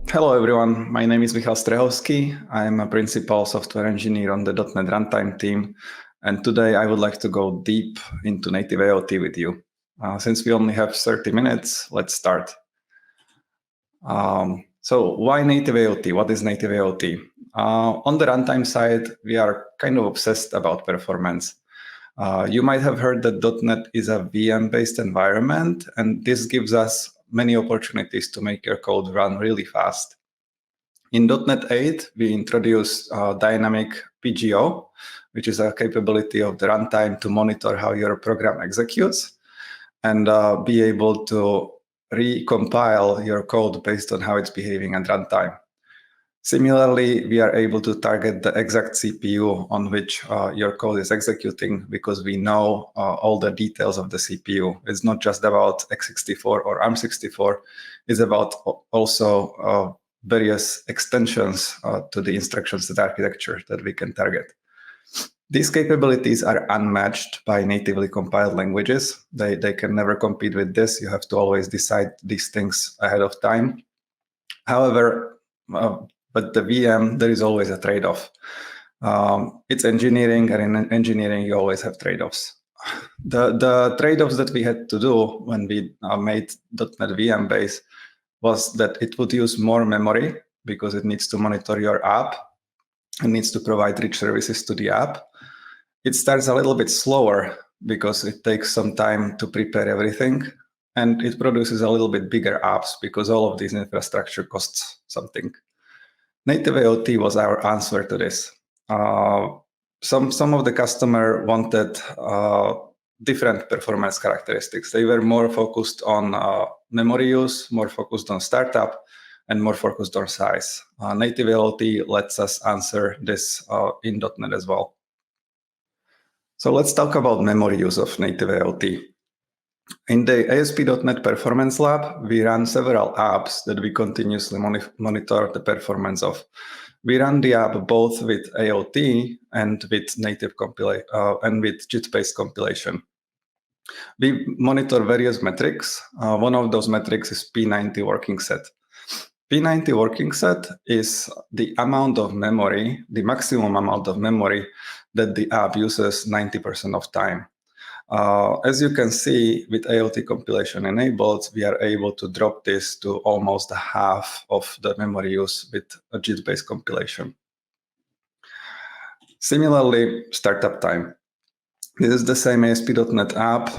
Hello everyone, my name is Michal Strehovský. I'm a principal software engineer on the .NET runtime team, and today I would like to go deep into native AOT with you. Since we only have 30 minutes, let's start. So why native AOT? What is native AOT? On the runtime side, we are kind of obsessed about performance. You might have heard that .NET is a VM-based environment, and this gives us many opportunities to make your code run really fast. In .NET 8, we introduced dynamic PGO, which is a capability of the runtime to monitor how your program executes and be able to recompile your code based on how it's behaving at runtime. Similarly, we are able to target the exact CPU on which your code is executing because we know all the details of the CPU. It's not just about x64 or ARM64, it's about also various extensions to the instruction set architecture that we can target. These capabilities are unmatched by natively compiled languages. They can never compete with this. You have to always decide these things ahead of time. However, but the VM, there is always a trade-off. It's engineering, and in engineering, you always have trade-offs. The trade-offs that we had to do when we made .NET VM base was that it would use more memory because it needs to monitor your app and needs to provide rich services to the app. It starts a little bit slower because it takes some time to prepare everything, and it produces a little bit bigger apps because all of this infrastructure costs something. Native AOT was our answer to this. Some of the customer wanted different performance characteristics. They were more focused on memory use, more focused on startup, and more focused on size. Native AOT lets us answer this in .NET as well. So let's talk about memory use of native AOT. In the ASP.NET Performance Lab, we run several apps that we continuously monitor the performance of. We run the app both with AOT and with native and with JIT-based compilation. We monitor various metrics. One of those metrics is P90 working set. P90 working set is the amount of memory, the maximum amount of memory that the app uses 90% of time. As you can see, with AOT compilation enabled, we are able to drop this to almost half of the memory use with a JIT-based compilation. Similarly, startup time. This is the same ASP.NET app.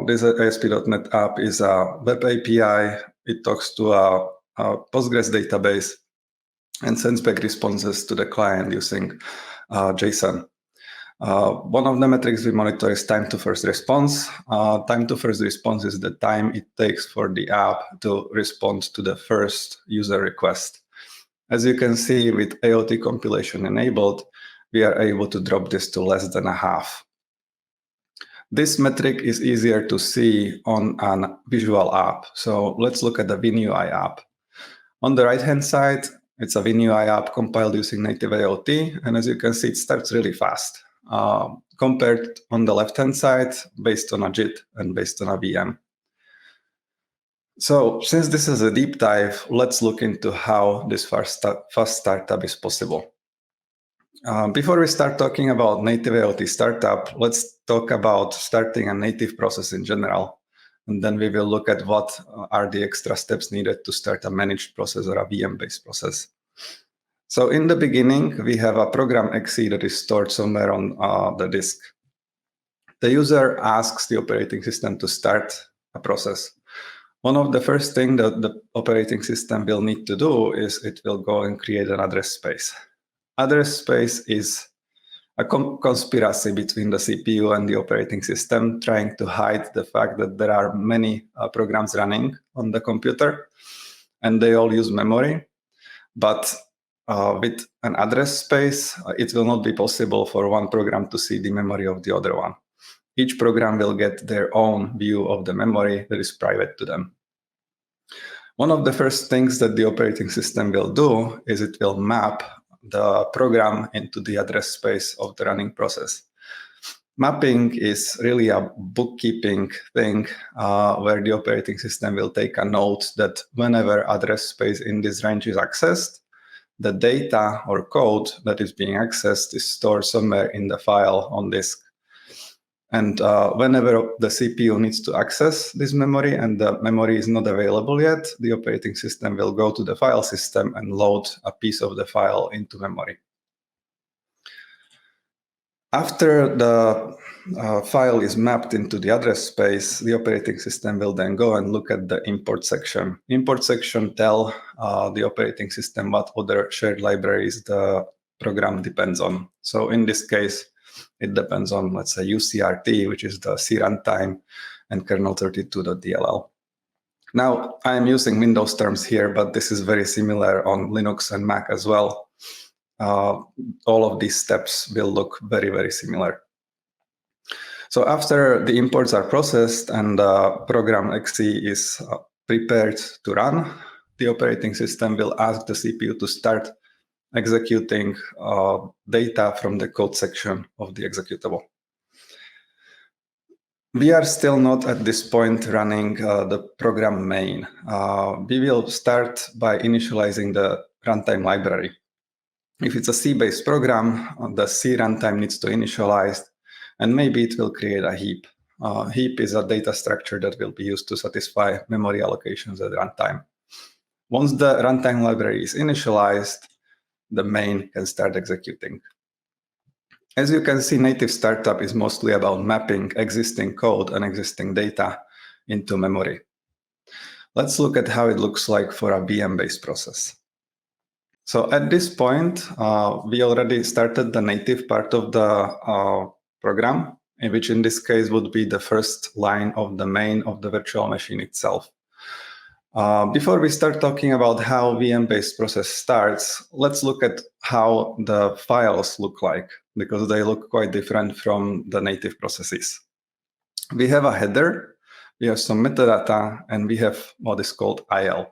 This ASP.NET app is a web API. It talks to a Postgres database and sends back responses to the client using JSON. One of the metrics we monitor is time to first response. Time to first response is the time it takes for the app to respond to the first user request. As you can see, with AOT compilation enabled, we are able to drop this to less than a half. This metric is easier to see on a visual app. So let's look at the WinUI app. On the right-hand side, it's a WinUI app compiled using native AOT. And as you can see, it starts really fast. Compared on the left-hand side, based on a JIT and based on a VM. So since this is a deep dive, let's look into how this fast startup is possible. Before we start talking about native AOT startup, let's talk about starting a native process in general. And then we will look at what are the extra steps needed to start a managed process or a VM-based process. So in the beginning, we have a program exe that is stored somewhere on the disk. The user asks the operating system to start a process. One of the first things that the operating system will need to do is it will go and create an address space. Address space is a conspiracy between the CPU and the operating system, trying to hide the fact that there are many programs running on the computer, and they all use memory. But with an address space, it will not be possible for one program to see the memory of the other one. Each program will get their own view of the memory that is private to them. One of the first things that the operating system will do is it will map the program into the address space of the running process. Mapping is really a bookkeeping thing where the operating system will take a note that whenever address space in this range is accessed, the data or code that is being accessed is stored somewhere in the file on disk. And whenever the CPU needs to access this memory and the memory is not available yet, the operating system will go to the file system and load a piece of the file into memory. After the file is mapped into the address space, the operating system will then go and look at the import section. Import section tell the operating system what other shared libraries the program depends on. So in this case, it depends on, let's say, UCRT, which is the C runtime, and kernel32.dll. Now, I am using Windows terms here, but this is very similar on Linux and Mac as well. All of these steps will look very, very similar. So after the imports are processed and program .exe is prepared to run, the operating system will ask the CPU to start executing data from the code section of the executable. We are still not at this point running the program main. We will start by initializing the runtime library. If it's a C-based program, the C runtime needs to initialize, and maybe it will create a heap. Heap is a data structure that will be used to satisfy memory allocations at runtime. Once the runtime library is initialized, the main can start executing. As you can see, native startup is mostly about mapping existing code and existing data into memory. Let's look at how it looks like for a VM-based process. So at this point, we already started the native part of the program, which in this case would be the first line of the main of the virtual machine itself. Before we start talking about how VM-based process starts, let's look at how the files look like, because they look quite different from the native processes. We have a header, we have some metadata, and we have what is called IL.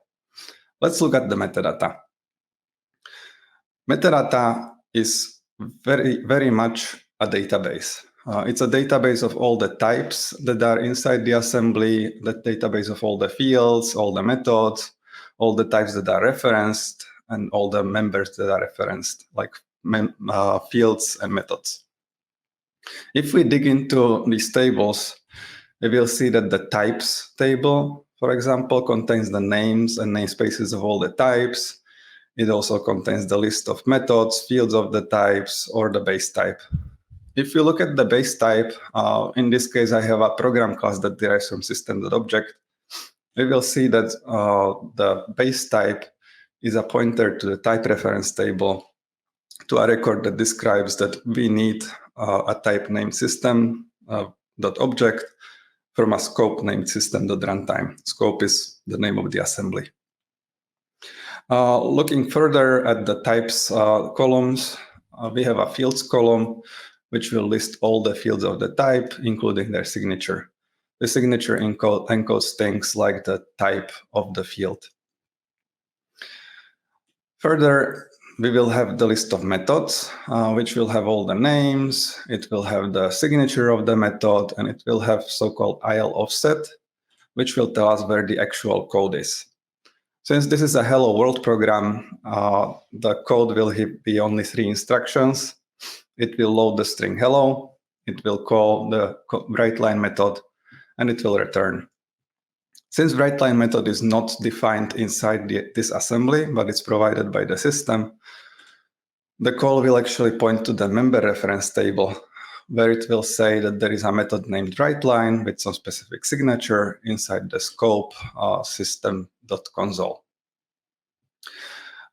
Let's look at the metadata. Metadata is very, very much a database. It's a database of all the types that are inside the assembly, the database of all the fields, all the methods, all the types that are referenced, and all the members that are referenced, like fields and methods. If we dig into these tables, we will see that the types table, for example, contains the names and namespaces of all the types. It also contains the list of methods, fields of the types, or the base type. If you look at the base type, in this case, I have a program class that derives from system.object. We will see that the base type is a pointer to the type reference table, to a record that describes that we need a type named system.object from a scope named system.runtime. Scope is the name of the assembly. Looking further at the types columns, we have a fields column, which will list all the fields of the type, including their signature. The signature encodes things like the type of the field. Further, we will have the list of methods, which will have all the names, it will have the signature of the method, and it will have so-called IL offset, which will tell us where the actual code is. Since this is a hello world program, the code will be only 3 instructions. It will load the string hello, it will call the writeLine method, and it will return. Since writeLine method is not defined inside this assembly, but it's provided by the system, the call will actually point to the member reference table, where it will say that there is a method named writeLine with some specific signature inside the scope system.console.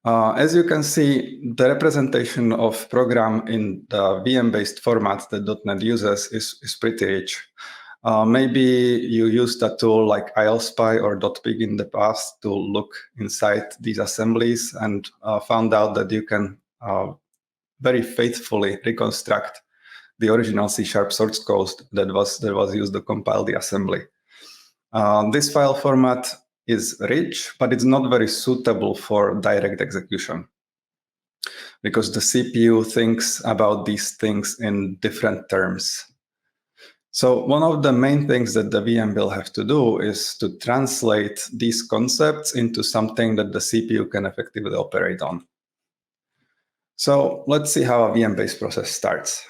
As you can see, the representation of program in the VM-based format that .NET uses is pretty rich. Maybe you used a tool like ILSpy or .pig in the past to look inside these assemblies and found out that you can very faithfully reconstruct the original C# source code that was used to compile the assembly. This file format is rich, but it's not very suitable for direct execution, because the CPU thinks about these things in different terms. So one of the main things that the VM will have to do is to translate these concepts into something that the CPU can effectively operate on. So let's see how a VM-based process starts.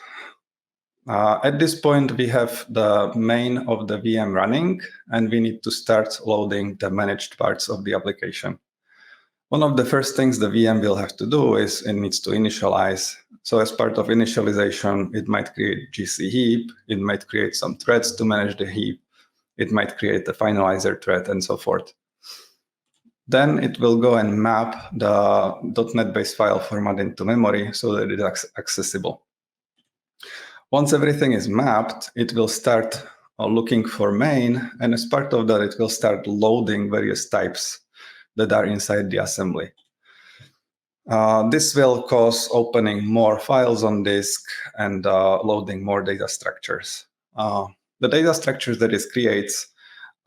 At this point, we have the main of the VM running, and we need to start loading the managed parts of the application. One of the first things the VM will have to do is it needs to initialize. So as part of initialization, it might create GC heap, it might create some threads to manage the heap, it might create a finalizer thread, and so forth. Then it will go and map the .NET-based file format into memory so that it is accessible. Once everything is mapped, it will start looking for main, and as part of that, it will start loading various types that are inside the assembly. This will cause opening more files on disk and loading more data structures. The data structures that it creates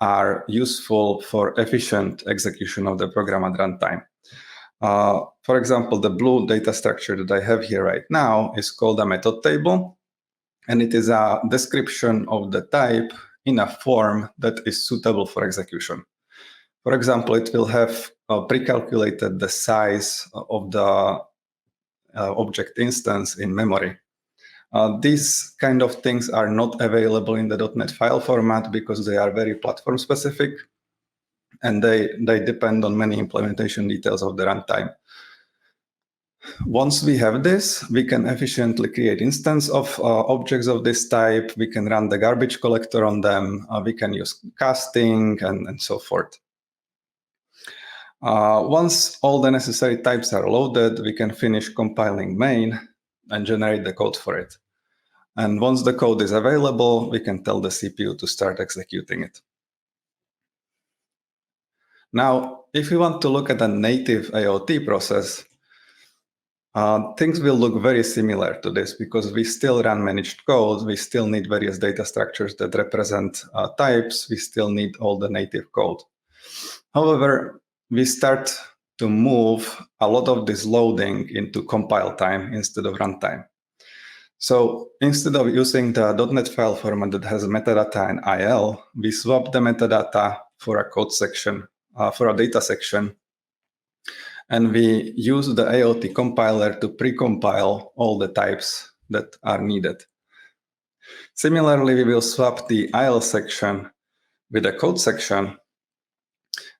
are useful for efficient execution of the program at runtime. For example, the blue data structure that I have here right now is called a method table, and it is a description of the type in a form that is suitable for execution. For example, it will have pre-calculated the size of the object instance in memory. These kind of things are not available in the .NET file format because they are very platform specific, and they depend on many implementation details of the runtime. Once we have this, we can efficiently create instance of objects of this type. We can run the garbage collector on them. We can use casting and so forth. Once all the necessary types are loaded, we can finish compiling main and generate the code for it. And once the code is available, we can tell the CPU to start executing it. Now, if we want to look at a native AOT process, things will look very similar to this because we still run managed code. We still need various data structures that represent types. We still need all the native code. However, we start to move a lot of this loading into compile time instead of runtime. So instead of using the .NET file format that has metadata and IL, we swap the metadata for a code section, for a data section, and we use the AOT compiler to precompile all the types that are needed. Similarly, we will swap the IL section with the code section,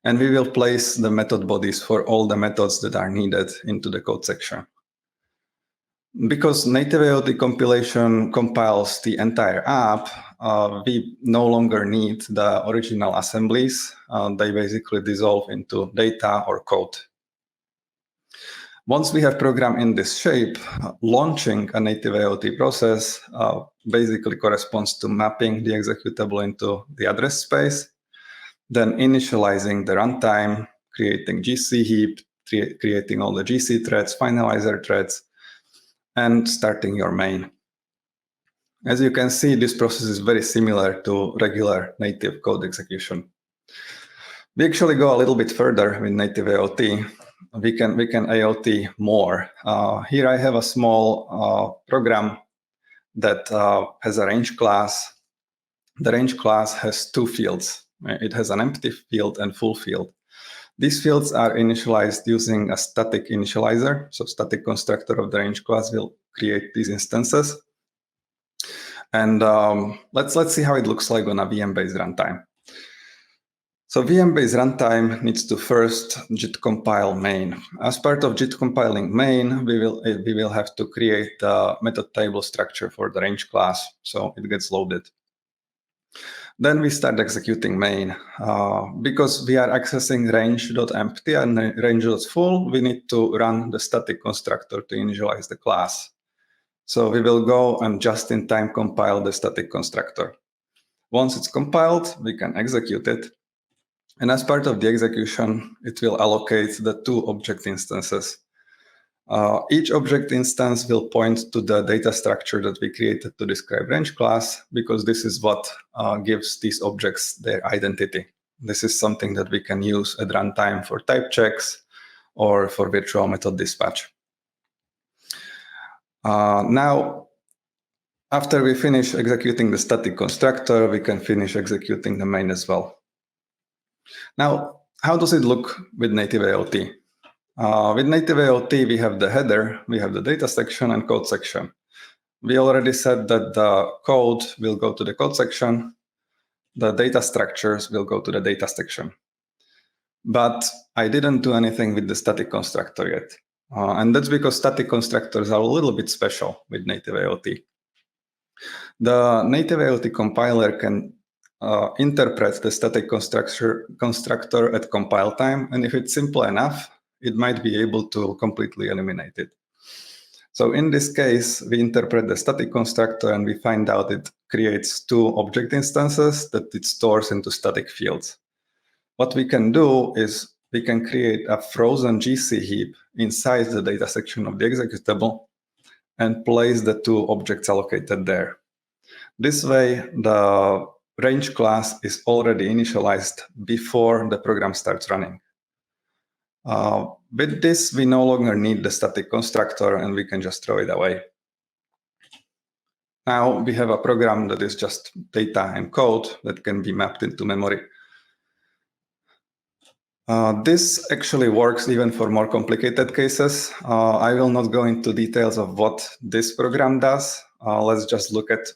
and we will place the method bodies for all the methods that are needed into the code section. Because native AOT compilation compiles the entire app, we no longer need the original assemblies. They basically dissolve into data or code. Once we have program in this shape, launching a native AOT process basically corresponds to mapping the executable into the address space, then initializing the runtime, creating GC heap, creating all the GC threads, finalizer threads, and starting your main. As you can see, this process is very similar to regular native code execution. We actually go a little bit further with native AOT. We can AOT more. Here I have a small program that has a range class. The range class has two fields. It has an empty field and full field. These fields are initialized using a static initializer. So static constructor of the range class will create these instances. And let's see how it looks like on a VM-based runtime. So VM-based runtime needs to first JIT compile main. As part of JIT compiling main, we will have to create the method table structure for the range class, so it gets loaded. Then we start executing main. Because we are accessing range.empty and range.full, we need to run the static constructor to initialize the class. So we will go and just-in-time compile the static constructor. Once it's compiled, we can execute it. And as part of the execution, it will allocate the two object instances. Each object instance will point to the data structure that we created to describe range class, because this is what gives these objects their identity. This is something that we can use at runtime for type checks or for virtual method dispatch. Now, After we finish executing the static constructor, we can finish executing the main as well. Now, how does it look with native AOT? With native AOT, we have the header, we have the data section and code section. We already said that the code will go to the code section, the data structures will go to the data section. But I didn't do anything with the static constructor yet. And that's because static constructors are a little bit special with native AOT. The native AOT compiler can interpret the static constructor at compile time, and if it's simple enough, it might be able to completely eliminate it. So in this case, we interpret the static constructor and we find out it creates two object instances that it stores into static fields. What we can do is we can create a frozen GC heap inside the data section of the executable and place the two objects allocated there. This way, the range class is already initialized before the program starts running. With this, we no longer need the static constructor and we can just throw it away. Now we have a program that is just data and code that can be mapped into memory. This actually works even for more complicated cases. I will not go into details of what this program does. Let's just look at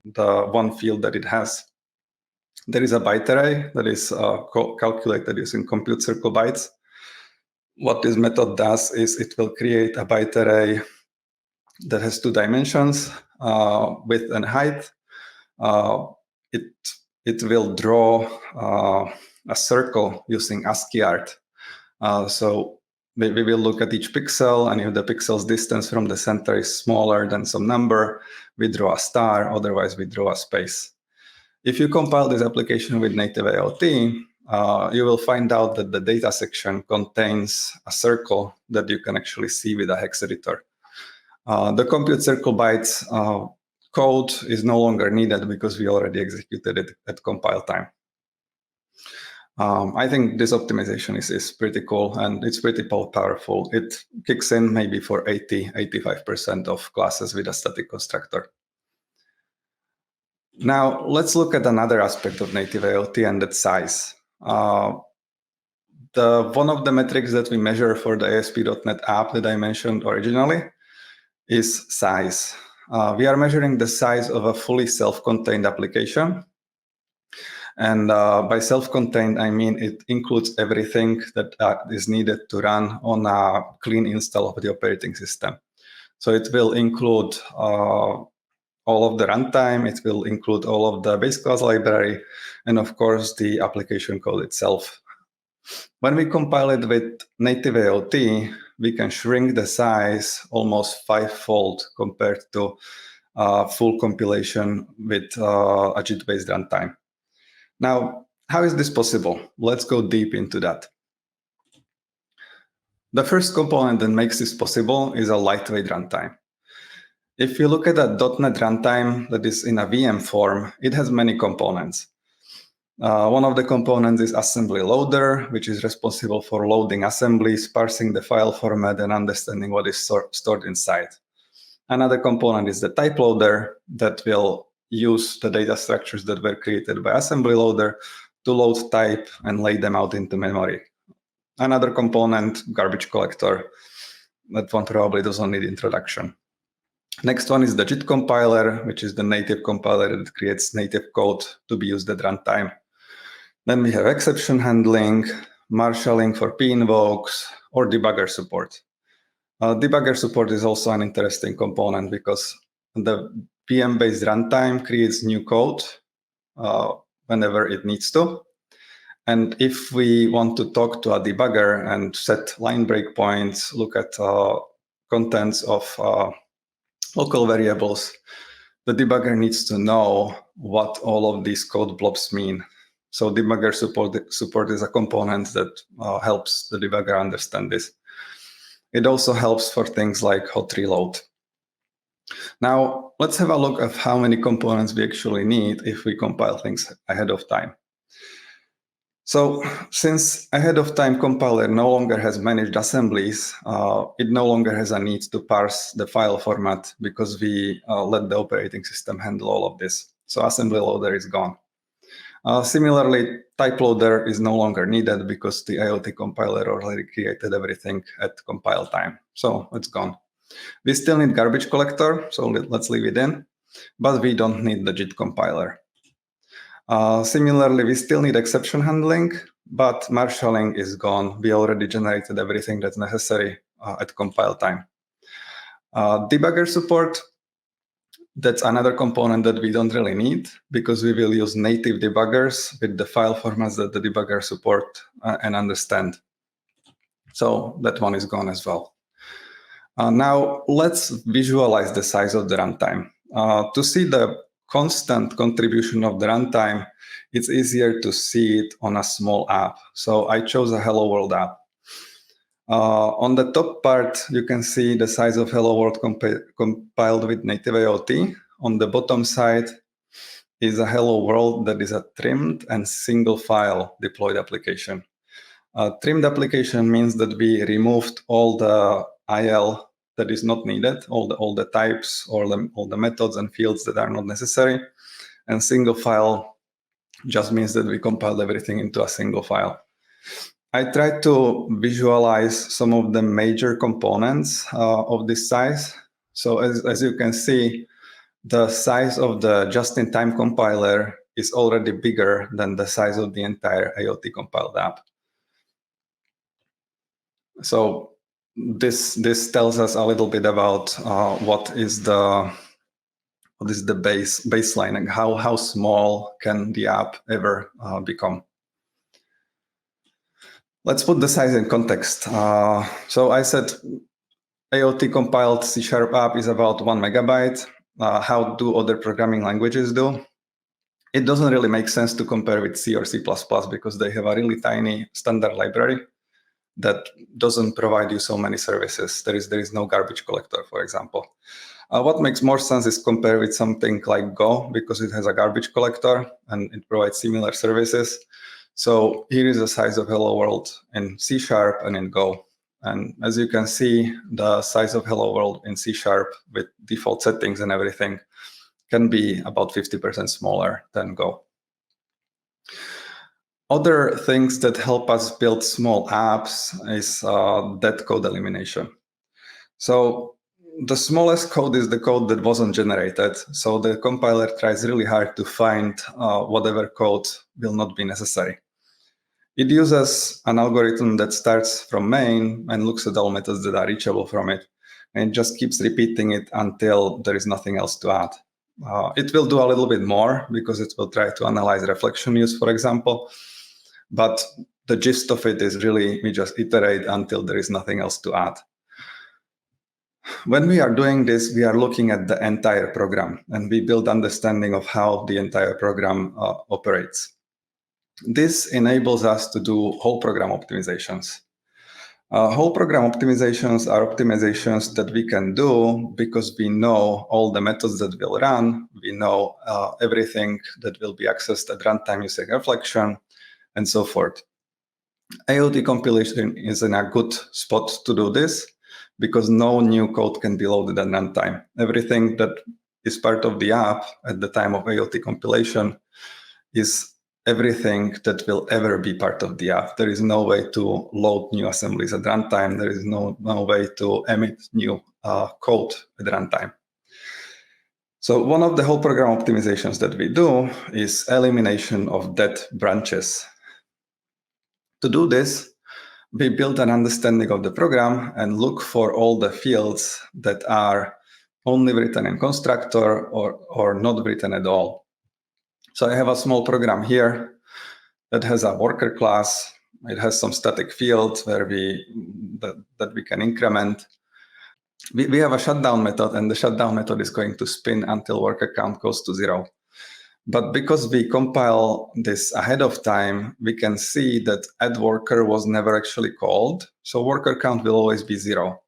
the one field that it has. There is a byte array that is calculated using compute circle bytes. What this method does is it will create a byte array that has two dimensions, width and height. It will draw a circle using ASCII art. So we will look at each pixel, and if the pixel's distance from the center is smaller than some number, we draw a star, otherwise we draw a space. If you compile this application with native AOT, you will find out that the data section contains a circle that you can actually see with a hex editor. The compute circle bytes code is no longer needed because we already executed it at compile time. I think this optimization is pretty cool and it's pretty powerful. It kicks in maybe for 80–85% of classes with a static constructor. Now let's look at another aspect of native AOT, and that's size. One of the metrics that we measure for the ASP.NET app that I mentioned originally is size. We are measuring the size of a fully self-contained application. And by self-contained, I mean it includes everything that is needed to run on a clean install of the operating system. So it will include all of the runtime, it will include all of the base class library, and of course the application code itself. When we compile it with native AOT, we can shrink the size almost 5-fold compared to full compilation with a JIT-based runtime. Now, how is this possible? Let's go deep into that. The first component that makes this possible is a lightweight runtime. If you look at a .NET runtime that is in a VM form, it has many components. One of the components is assembly loader, which is responsible for loading assemblies, parsing the file format, and understanding what is stored inside. Another component is the type loader that will use the data structures that were created by assembly loader to load type and lay them out into memory. Another component, garbage collector, that one probably doesn't need introduction. Next one is the JIT compiler, which is the native compiler that creates native code to be used at runtime. Then we have exception handling, marshalling for p-invokes, or debugger support. Debugger support is also an interesting component because the VM-based runtime creates new code whenever it needs to. And if we want to talk to a debugger and set line breakpoints, look at contents of local variables, the debugger needs to know what all of these code blobs mean. So debugger support is a component that helps the debugger understand this. It also helps for things like hot reload. Now, let's have a look at how many components we actually need if we compile things ahead of time. So since ahead of time compiler no longer has managed assemblies, it no longer has a need to parse the file format because we let the operating system handle all of this. So assembly loader is gone. Similarly, type loader is no longer needed because the AOT compiler already created everything at compile time. So it's gone. We still need garbage collector, so let's leave it in, but we don't need the JIT compiler. Similarly, we still need exception handling, but marshalling is gone. We already generated everything that's necessary at compile time. Debugger support, that's another component that we don't really need because we will use native debuggers with the file formats that the debugger support and understand. So that one is gone as well. Now let's visualize the size of the runtime. To see the constant contribution of the runtime, it's easier to see it on a small app. So I chose a Hello World app. On the top part, you can see the size of Hello World compiled with native AOT. On the bottom side is a Hello World that is a trimmed and single file deployed application. Trimmed application means that we removed all the IL that is not needed, all the types, all the methods and fields that are not necessary. And single file just means that we compiled everything into a single file. I tried to visualize some of the major components of this size. So as you can see, the size of the just-in-time compiler is already bigger than the size of the entire AOT compiled app. So this tells us a little bit about what is the baseline and how small can the app ever become. Let's put the size in context. So I said AOT compiled C# app is about 1 megabyte. How do other programming languages do? It doesn't really make sense to compare with C or C++ because they have a really tiny standard library that doesn't provide you so many services. There is no garbage collector, for example. What makes more sense is compare with something like Go because it has a garbage collector and it provides similar services. So here is the size of Hello World in C# and in Go. And as you can see, the size of Hello World in C# with default settings and everything can be about 50% smaller than Go. Other things that help us build small apps is dead code elimination. So the smallest code is the code that wasn't generated. So the compiler tries really hard to find whatever code will not be necessary. It uses an algorithm that starts from main and looks at all methods that are reachable from it, and it just keeps repeating it until there is nothing else to add. It will do a little bit more because it will try to analyze reflection use, for example, but the gist of it is really we just iterate until there is nothing else to add. When we are doing this, we are looking at the entire program and we build understanding of how the entire program operates. This enables us to do whole program optimizations. Whole program optimizations are optimizations that we can do because we know all the methods that will run, we know everything that will be accessed at runtime using reflection, and so forth. AOT compilation is in a good spot to do this because no new code can be loaded at runtime. Everything that is part of the app at the time of AOT compilation is everything that will ever be part of the app. There is no way to load new assemblies at runtime. There is no way to emit new code at runtime. So one of the whole program optimizations that we do is elimination of dead branches. To do this, we build an understanding of the program and look for all the fields that are only written in constructor or not written at all. So I have a small program here that has a worker class. It has some static fields where that we can increment. We have a shutdown method, and the shutdown method is going to spin until worker count goes to 0. But because we compile this ahead of time, we can see that add worker was never actually called. So worker count will always be 0.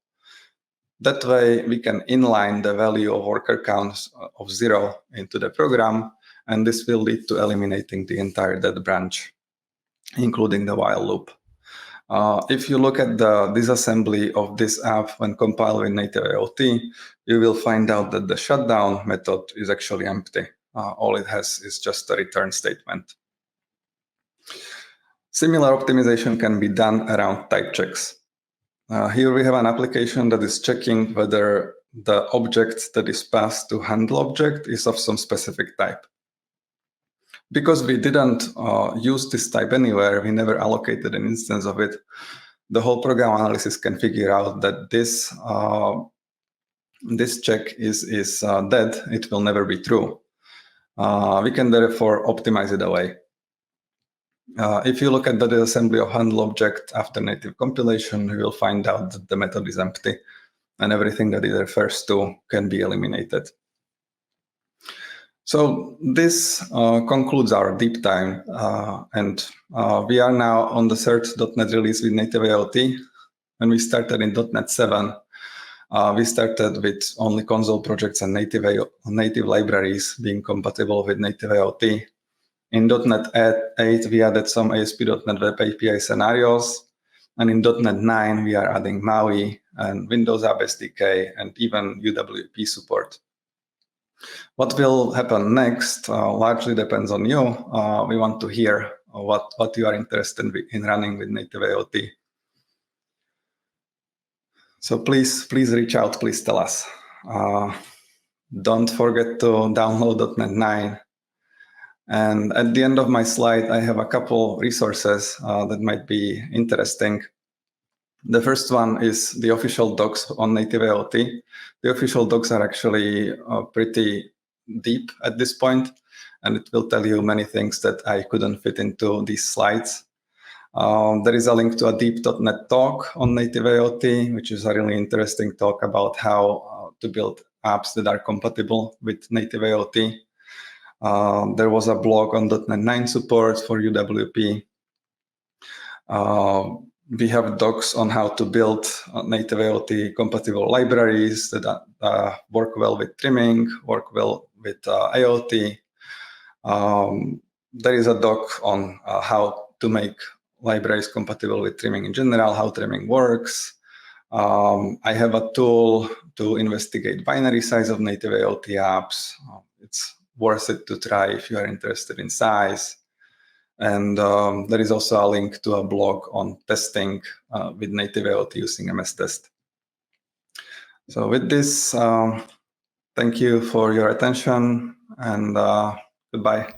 That way, we can inline the value of worker count of 0 into the program, and this will lead to eliminating the entire dead branch. including the while loop. If you look at the disassembly of this app when compiled with native AOT, you will find out that the shutdown method is actually empty. All it has is just a return statement. Similar optimization can be done around type checks. Here we have an application that is checking whether the object that is passed to handle object is of some specific type. Because we didn't use this type anywhere, we never allocated an instance of it, the whole program analysis can figure out that this check is dead. It will never be true. We can therefore optimize it away. If you look at the disassembly of handle object after native compilation, you will find out that the method is empty and everything that it refers to can be eliminated. So this concludes our deep dive, and we are now on the third .NET release with native AOT. When we started in .NET 7, we started with only console projects and native libraries being compatible with native AOT. In .NET 8, we added some ASP.NET Web API scenarios, and in .NET 9, we are adding MAUI and Windows App SDK and even UWP support. What will happen next largely depends on you. We want to hear what you are interested in running with native AOT. So please reach out, please tell us. Don't forget to download .NET 9. And at the end of my slide, I have a couple resources that might be interesting. The first one is the official docs on native AOT. The official docs are actually pretty deep at this point, and it will tell you many things that I couldn't fit into these slides. There is a link to a deep.NET talk on native AOT, which is a really interesting talk about how to build apps that are compatible with native AOT. There was a blog on .NET 9 support for UWP. We have docs on how to build native AOT compatible libraries that work well with trimming, work well with AOT. There is a doc on how to make libraries compatible with trimming in general, how trimming works. I have a tool to investigate binary size of native AOT apps. It's worth it to try if you are interested in size. And there is also a link to a blog on testing with native AOT using MS Test. So with this, thank you for your attention, and goodbye.